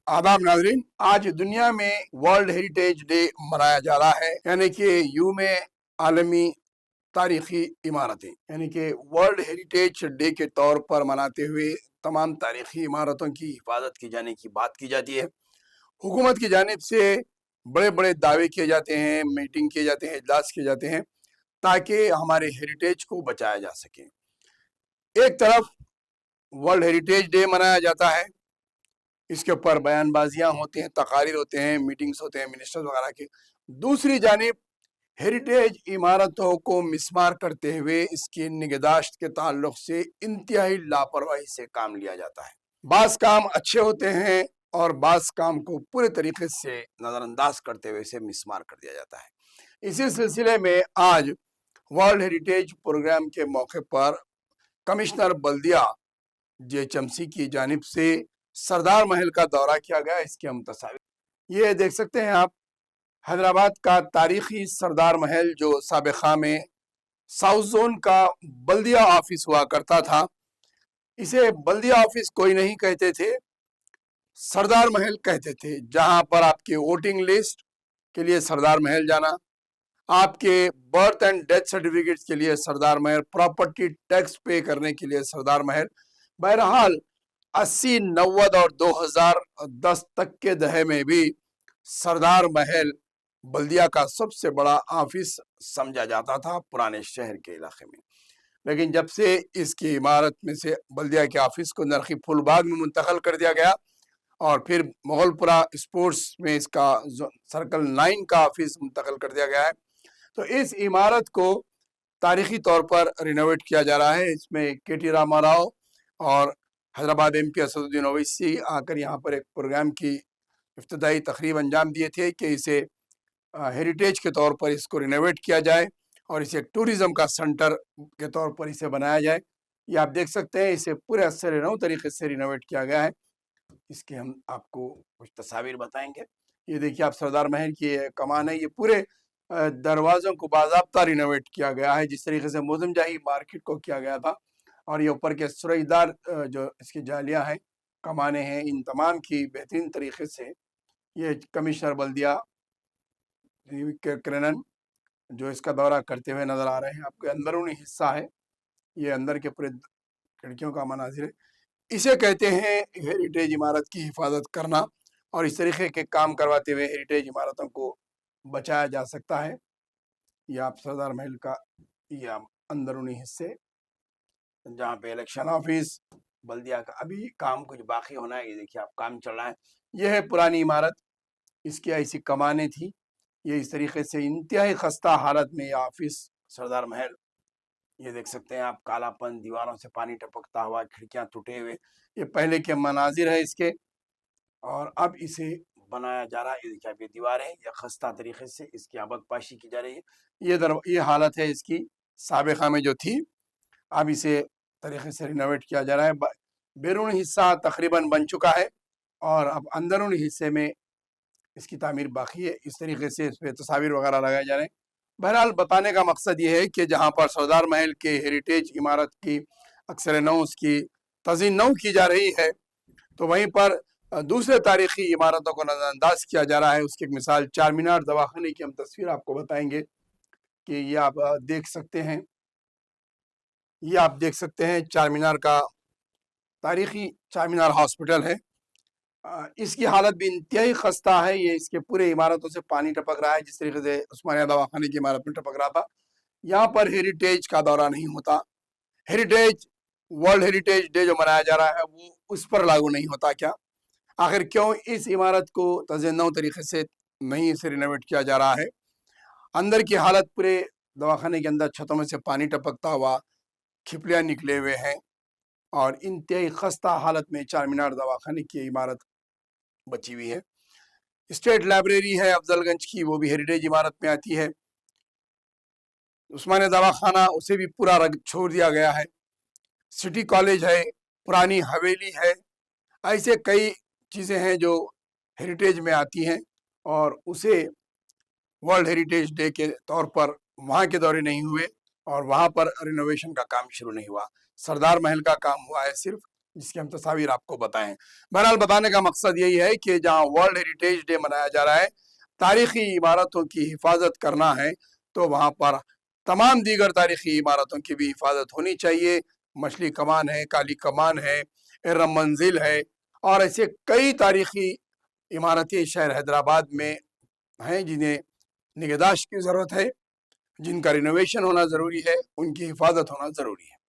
आदाब नाजरीन, आज दुनिया में वर्ल्ड हेरिटेज डे मनाया जा रहा है, यानी कि यूम आलमी तारीखी इमारतें, यानी कि वर्ल्ड हेरिटेज डे के तौर पर मनाते हुए तमाम तारीखी इमारतों की हिफाजत की जाने की बात की जाती है। हुकूमत की जानिब से बड़े बड़े दावे किए जाते हैं, मीटिंग किए जाते हैं, इजलास किए जाते हैं ताकि हमारे हेरिटेज को बचाया जा सके। एक तरफ वर्ल्ड हेरिटेज डे मनाया जाता है, इसके ऊपर बयानबाजियां होती हैं, तकारीर होते हैं, मीटिंग्स होते हैं मिनिस्टर्स वगैरह के। दूसरी जानिब हेरिटेज इमारतों को मिसमार करते हुए इसकी निगहदाश्त के ताल्लुक से इंतहाई लापरवाही से काम लिया जाता है। बास काम अच्छे होते हैं और बास काम को पूरे तरीके से नज़रअंदाज करते हुए इसे मिसमार कर दिया जाता है। इसी सिलसिले में आज वर्ल्ड हेरिटेज प्रोग्राम के मौके पर कमिश्नर बल्दिया JHMC की जानिब से सरदार महल का दौरा किया गया। इसकी हम तस्वीर ये देख सकते हैं आप, हैदराबाद का तारीखी सरदार महल जो साबिक़ा में साउथ जोन का बल्दिया ऑफिस हुआ करता था। इसे बल्दिया ऑफिस कोई नहीं कहते थे, सरदार महल कहते थे, जहां पर आपके वोटिंग लिस्ट के लिए सरदार महल जाना, आपके बर्थ एंड डेथ सर्टिफिकेट्स के लिए सरदार महल, प्रॉपर्टी टैक्स पे करने के लिए सरदार महल। बहरहाल 80, 90 और 2010 तक के दहे में भी सरदार महल बल्दिया का सबसे बड़ा ऑफिस समझा जाता था पुराने शहर के इलाके में। लेकिन जब से इसकी इमारत में से बल्दिया के ऑफिस को नरखी फूलबाग में मुंतकिल कर दिया गया और फिर मुगलपुरा स्पोर्ट्स में इसका सर्कल 9 का ऑफिस मुंतकिल कर दिया गया है, तो इस इमारत को तारीखी तौर पर रिनोवेट किया जा रहा है। इसमें KT रामाराव और हैदराबाद MP असदुद्दीन ओवैसी आकर यहाँ पर एक प्रोग्राम की इफ्तिताई तकरीब अंजाम दिए थे कि इसे हेरिटेज के तौर पर इसको रिनोवेट किया जाए और इसे टूरिज़म का सेंटर के तौर पर इसे बनाया जाए। ये आप देख सकते हैं, इसे पूरे असर नौ तरीके से रिनोवेट किया गया है। इसके हम आपको कुछ तस्वीर बताएंगे। ये देखिए आप, सरदार महल की कमान है, ये पूरे दरवाज़ों को बाज़ाब्ता रिनोवेट किया गया है जिस तरीके से मोज़मजाही मार्केट को किया गया था। और ये ऊपर के सुरईदार जो इसकी जालियाँ हैं, कमाने हैं, इन तमाम की बेहतरीन तरीके से ये कमिश्नर बल्दिया किरणन जो इसका दौरा करते हुए नज़र आ रहे हैं। आपके अंदरूनी हिस्सा है, ये अंदर के पूरे खिड़कियों का मनाजिर है। इसे कहते हैं हेरिटेज इमारत की हिफाजत करना, और इस तरीके के काम करवाते हुए हेरिटेज इमारतों को बचाया जा सकता है। ये आप सरदार महल का ये अंदरूनी हिस्से, जहाँ पे इलेक्शन ऑफिस बल्दिया का अभी काम कुछ बाकी होना है, ये देखिए आप काम चल रहा है। यह है पुरानी इमारत, इसकी ऐसी कमानें थी। ये इस तरीके से इंतहाई खस्ता हालत में ये ऑफिस सरदार महल, ये देख सकते हैं आप, कालापन, दीवारों से पानी टपकता हुआ, खिड़कियां टूटे हुए, ये पहले के मनाजिर है इसके, और अब इसे बनाया जा रहा है। ये देखिए आप, ये दीवारें, ये खस्ता तरीके से इसकी आबदपाशी की जा रही है। ये हालत है इसकी साबिक़ा में जो थी, अब इसे तरीके से रिनोवेट किया जा रहा है। बैरूनी हिस्सा तकरीबन बन चुका है और अब अंदरूनी हिस्से में इसकी तामीर बाकी है। इस तरीके से इस पर तस्वीर वगैरह लगाए जा रहे हैं। बहरहाल बताने का मकसद ये है कि जहाँ पर सरदार महल के हेरिटेज इमारत की अक्सर नौ उसकी तज़ीन नौ की जा रही है, तो वहीं पर दूसरे तारीखी इमारतों को नज़रअंदाज किया जा रहा है। उसकी एक मिसाल चार मीनार दवाखाने की हम तस्वीर आपको बताएंगे कि ये आप देख सकते हैं। ये आप देख सकते हैं चार मीनार का तारीखी चार मीनार हॉस्पिटल है। इसकी हालत भी इंतहाई खस्ता है। ये इसके पूरे इमारतों से पानी टपक रहा है जिस तरीके से उस्मानिया दवाखाने की इमारत में टपक रहा था। यहाँ पर हेरिटेज का दौरा नहीं होता। हेरिटेज वर्ल्ड हेरिटेज डे जो मनाया जा रहा है वो उस पर लागू नहीं होता क्या? आखिर क्यों इस इमारत को तज़ीन तरीके से नहीं इसे रिनोवेट किया जा रहा है? अंदर की हालत, पूरे दवाखाने के अंदर छतों में से पानी टपकता हुआ, खिपलियाँ निकले हुए हैं और इंतहाई खस्ता हालत में चार मीनार दवाखाने की इमारत बची हुई है। स्टेट लाइब्रेरी है अफजलगंज की, वो भी हेरिटेज इमारत में आती है। उस्मानिया दवाखाना, उसे भी पूरा रंग छोड़ दिया गया है। सिटी कॉलेज है, पुरानी हवेली है, ऐसे कई चीज़ें हैं जो हेरिटेज में आती हैं और उसे वर्ल्ड हेरिटेज डे के तौर पर वहाँ के दौरे नहीं हुए और वहाँ पर रिनोवेशन का काम शुरू नहीं हुआ। सरदार महल का काम हुआ है सिर्फ, جس کی ہم تصاویر آپ کو بتائیں۔ بہرحال بتانے کا مقصد یہی ہے کہ جہاں ورلڈ ہیریٹیج ڈے منایا جا رہا ہے، تاریخی عمارتوں کی حفاظت کرنا ہے، تو وہاں پر تمام دیگر تاریخی عمارتوں کی بھی حفاظت ہونی چاہیے۔ مچھلی کمان ہے، کالی کمان ہے، ارم منزل ہے، اور ایسے کئی تاریخی عمارتیں شہر حیدرآباد میں ہیں جنہیں نگہداشت کی ضرورت ہے، جن کا رینوویشن ہونا ضروری ہے، ان کی حفاظت ہونا ضروری ہے۔